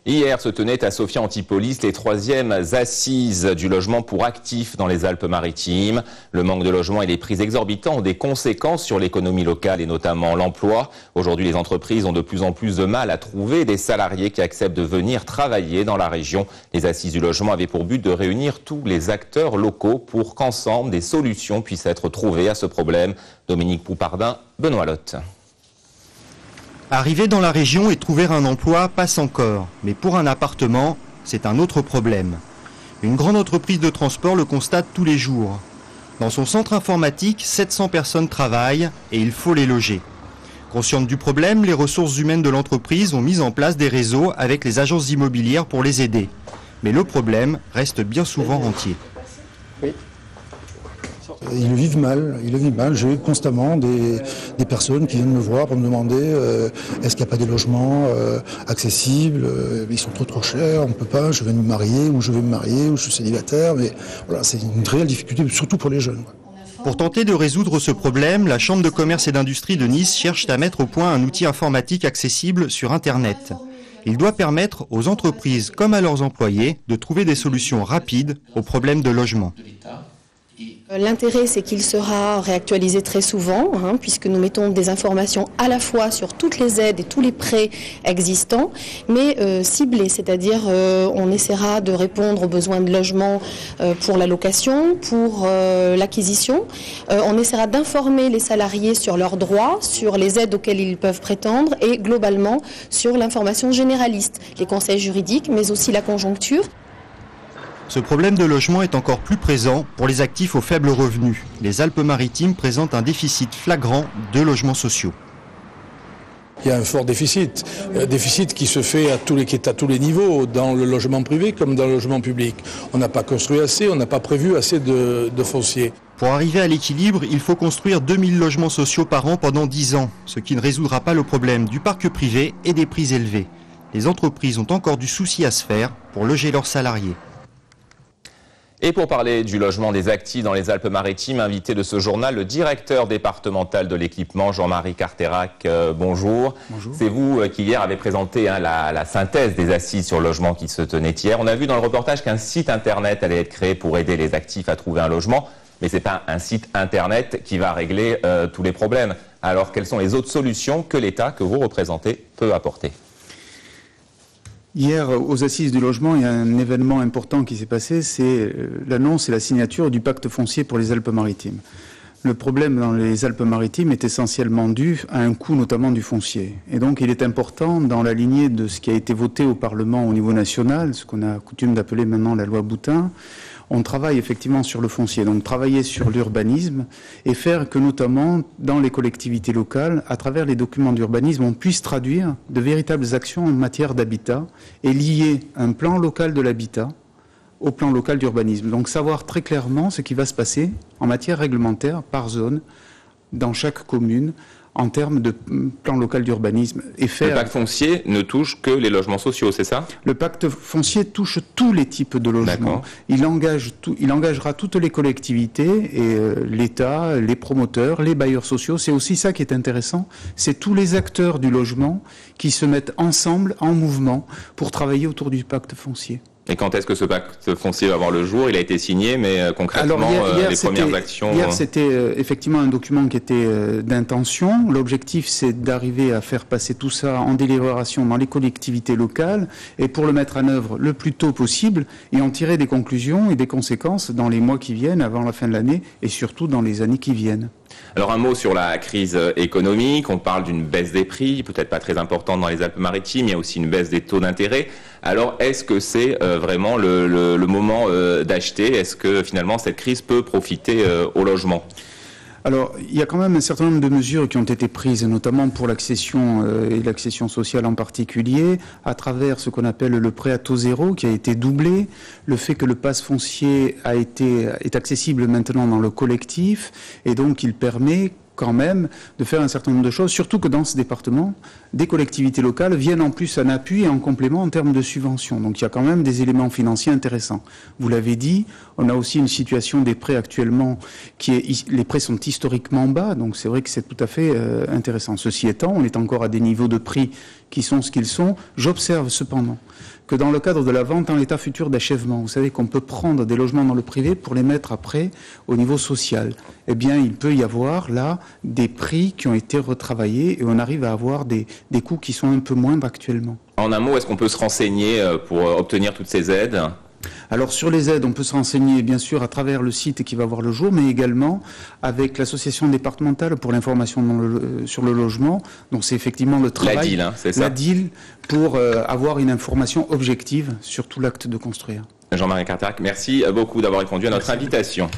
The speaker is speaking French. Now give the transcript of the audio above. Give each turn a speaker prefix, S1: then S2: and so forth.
S1: Hier se tenaient à Sophia Antipolis les 3e assises du logement pour actifs dans les Alpes-Maritimes. Le manque de logement et les prix exorbitants ont des conséquences sur l'économie locale et notamment l'emploi. Aujourd'hui, les entreprises ont de plus en plus de mal à trouver des salariés qui acceptent de venir travailler dans la région. Les assises du logement avaient pour but de réunir tous les acteurs locaux pour qu'ensemble des solutions puissent être trouvées à ce problème. Dominique Poupardin, Benoît Lotte.
S2: Arriver dans la région et trouver un emploi passe encore, mais pour un appartement, c'est un autre problème. Une grande entreprise de transport le constate tous les jours. Dans son centre informatique, 700 personnes travaillent et il faut les loger. Conscientes du problème, les ressources humaines de l'entreprise ont mis en place des réseaux avec les agences immobilières pour les aider. Mais le problème reste bien souvent entier.
S3: Ils le vivent mal. J'ai constamment des personnes qui viennent me voir pour me demander est-ce qu'il n'y a pas des logements accessibles, ils sont trop chers, on ne peut pas, je vais me marier, ou je suis célibataire. Mais voilà, c'est une réelle difficulté, surtout pour les jeunes.
S2: Pour tenter de résoudre ce problème, la Chambre de commerce et d'industrie de Nice cherche à mettre au point un outil informatique accessible sur Internet. Il doit permettre aux entreprises comme à leurs employés de trouver des solutions rapides aux problèmes de logement.
S4: L'intérêt, c'est qu'il sera réactualisé très souvent, puisque nous mettons des informations à la fois sur toutes les aides et tous les prêts existants, mais ciblés, c'est-à-dire on essaiera de répondre aux besoins de logement pour la location, pour l'acquisition. On essaiera d'informer les salariés sur leurs droits, sur les aides auxquelles ils peuvent prétendre et globalement sur l'information généraliste, les conseils juridiques, mais aussi la conjoncture.
S2: Ce problème de logement est encore plus présent pour les actifs aux faibles revenus. Les Alpes-Maritimes présentent un déficit flagrant de logements sociaux.
S3: Il y a un fort déficit qui se fait à tous les niveaux, dans le logement privé comme dans le logement public. On n'a pas construit assez, on n'a pas prévu assez de foncier.
S2: Pour arriver à l'équilibre, il faut construire 2000 logements sociaux par an pendant 10 ans, ce qui ne résoudra pas le problème du parc privé et des prix élevés. Les entreprises ont encore du souci à se faire pour loger leurs salariés.
S1: Et pour parler du logement des actifs dans les Alpes-Maritimes, invité de ce journal, le directeur départemental de l'équipement, Jean-Marie Carterac. Bonjour.
S5: Bonjour.
S1: C'est vous qui hier avez présenté la synthèse des assises sur le logement qui se tenaient hier. On a vu dans le reportage qu'un site internet allait être créé pour aider les actifs à trouver un logement. Mais ce n'est pas un site internet qui va régler tous les problèmes. Alors quelles sont les autres solutions que l'État, que vous représentez, peut apporter ?
S5: Hier, aux Assises du logement, il y a un événement important qui s'est passé, c'est l'annonce et la signature du pacte foncier pour les Alpes-Maritimes. Le problème dans les Alpes-Maritimes est essentiellement dû à un coût notamment du foncier. Et donc il est important, dans la lignée de ce qui a été voté au Parlement au niveau national, ce qu'on a coutume d'appeler maintenant la loi Boutin, on travaille effectivement sur le foncier, donc travailler sur l'urbanisme et faire que notamment dans les collectivités locales, à travers les documents d'urbanisme, on puisse traduire de véritables actions en matière d'habitat et lier un plan local de l'habitat au plan local d'urbanisme. Donc savoir très clairement ce qui va se passer en matière réglementaire par zone dans chaque commune en termes de plan local d'urbanisme. Et faire...
S1: Le pacte foncier ne touche que les logements sociaux, c'est ça ?
S5: Le pacte foncier touche tous les types de logements. Il engagera toutes les collectivités et l'État, les promoteurs, les bailleurs sociaux. C'est aussi ça qui est intéressant. C'est tous les acteurs du logement qui se mettent ensemble, en mouvement, pour travailler autour du pacte foncier.
S1: Et quand est-ce que ce pacte foncier va voir le jour ? Il a été signé, mais concrètement, les premières actions...
S5: Hier, c'était effectivement un document qui était d'intention. L'objectif, c'est d'arriver à faire passer tout ça en délibération dans les collectivités locales et pour le mettre en œuvre le plus tôt possible et en tirer des conclusions et des conséquences dans les mois qui viennent, avant la fin de l'année et surtout dans les années qui viennent.
S1: Alors un mot sur la crise économique, on parle d'une baisse des prix, peut-être pas très importante dans les Alpes-Maritimes, il y a aussi une baisse des taux d'intérêt. Alors est-ce que c'est vraiment le moment d'acheter ? Est-ce que finalement cette crise peut profiter au logement ?
S5: Alors, il y a quand même un certain nombre de mesures qui ont été prises, notamment pour l'accession et l'accession sociale en particulier, à travers ce qu'on appelle le prêt à taux zéro, qui a été doublé, le fait que le pass foncier est accessible maintenant dans le collectif, et donc il permet quand même de faire un certain nombre de choses, surtout que dans ce département, des collectivités locales viennent en plus en appui et en complément en termes de subventions. Donc il y a quand même des éléments financiers intéressants. Vous l'avez dit, on a aussi une situation des prêts actuellement les prêts sont historiquement bas, donc c'est vrai que c'est tout à fait intéressant. Ceci étant, on est encore à des niveaux de prix qui sont ce qu'ils sont. J'observe cependant que dans le cadre de la vente en état futur d'achèvement, vous savez qu'on peut prendre des logements dans le privé pour les mettre après au niveau social. Eh bien, il peut y avoir là des prix qui ont été retravaillés et on arrive à avoir des coûts qui sont un peu moindres actuellement.
S1: En un mot, est-ce qu'on peut se renseigner pour obtenir toutes ces aides ?
S5: Alors sur les aides, on peut se renseigner bien sûr à travers le site qui va voir le jour, mais également avec l'association départementale pour l'information sur le logement. Donc c'est effectivement le travail,
S1: la DIL, hein, c'est ça.
S5: La DIL, pour avoir une information objective sur tout l'acte de construire.
S1: Jean-Marie Carterac, merci beaucoup d'avoir répondu à notre invitation.